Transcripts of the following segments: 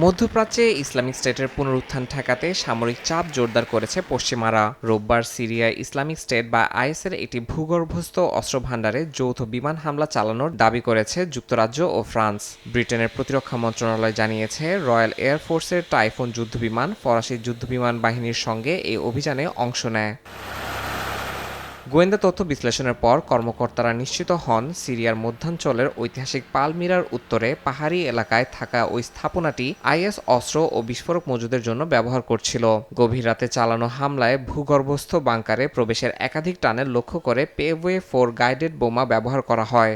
মধ্যপ্রাচ্যে ইসলামিক স্টেটের পুনরুত্থান ঠেকাতে সামরিক চাপ জোরদার করেছে পশ্চিমারা। রোববার সিরিয়ায় ইসলামিক স্টেট বা আইএসের একটি ভূগর্ভস্থ অস্ত্রভান্ডারে যৌথ বিমান হামলা চালানোর দাবি করেছে যুক্তরাজ্য ও ফ্রান্স। ব্রিটেনের প্রতিরক্ষা মন্ত্রণালয় জানিয়েছে, রয়্যাল এয়ার ফোর্সের টাইফুন যুদ্ধবিমান ফরাসি যুদ্ধবিমান বাহিনীর সঙ্গে এই অভিযানে অংশ নেয়। গোয়েন্দা তথ্য বিশ্লেষণের পর কর্মকর্তারা নিশ্চিত হন, সিরিয়ার মধ্যাঞ্চলের ঐতিহাসিক পালমিরার উত্তরে পাহাড়ি এলাকায় থাকা ওই স্থাপনাটি আইএস অস্ত্র ও বিস্ফোরক মজুদের জন্য ব্যবহার করছিল। গভীর রাতে চালানো হামলায় ভূগর্ভস্থ বাংকারে প্রবেশের একাধিক টানেল লক্ষ্য করে পেওয়ে 4 গাইডেড বোমা ব্যবহার করা হয়।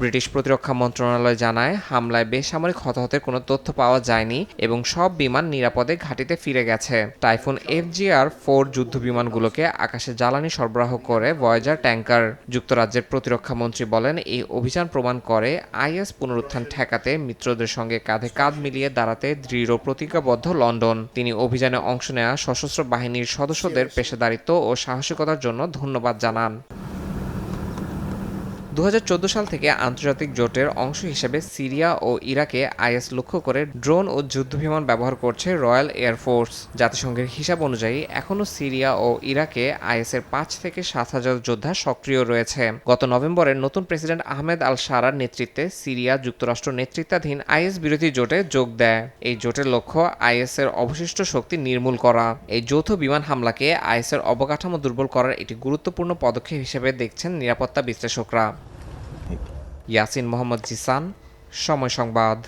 ব্রিটিশ প্রতিরক্ষা মন্ত্রণালয় জানায়, হামলায় বেসামরিক হতাহতের কোনো তথ্য পাওয়া যায়নি এবং সব বিমান নিরাপদে ঘাঁটিতে ফিরে গেছে। টাইফুন FGR-4 যুদ্ধবিমানগুলোকে আকাশে জ্বালানি সরবরাহ করে ভয়েজার ট্যাঙ্কার। যুক্তরাজ্যের প্রতিরক্ষা মন্ত্রী বলেন, এই অভিযান প্রমাণ করে আইএস পুনরুত্থান ঠেকাতে মিত্রদের সঙ্গে কাঁধে কাঁধ মিলিয়ে দাঁড়াতে দৃঢ় প্রতিজ্ঞাবদ্ধ লন্ডন। তিনি অভিযানে অংশ নেওয়া সশস্ত্র বাহিনীর সদস্যদের পেশাদারিত্ব ও সাহসিকতার জন্য ধন্যবাদ জানান। 2014 সাল থেকে আন্তর্জাতিক জোটের অংশ হিসেবে সিরিয়া ও ইরাকে আইএস লক্ষ্য করে ড্রোন ও যুদ্ধবিমান ব্যবহার করছে রয়্যাল এয়ার ফোর্স। জাতিসংঘের হিসাব অনুযায়ী এখনও সিরিয়া ও ইরাকে আইএসের 5 থেকে 7,000 যোদ্ধা সক্রিয় রয়েছে। গত নভেম্বরে নতুন প্রেসিডেন্ট আহমেদ আল শারার নেতৃত্বে সিরিয়া যুক্তরাষ্ট্র নেতৃত্বাধীন আইএস বিরোধী জোটে যোগ দেয়। এই জোটের লক্ষ্য আইএসের অবশিষ্ট শক্তি নির্মূল করা। এই যৌথ বিমান হামলাকে আইএসের অবকাঠামো দুর্বল করার একটি গুরুত্বপূর্ণ পদক্ষেপ হিসেবে দেখছেন নিরাপত্তা বিশ্লেষকরা। ইয়াসিন মোহাম্মদ জিসান, সময় সংবাদ।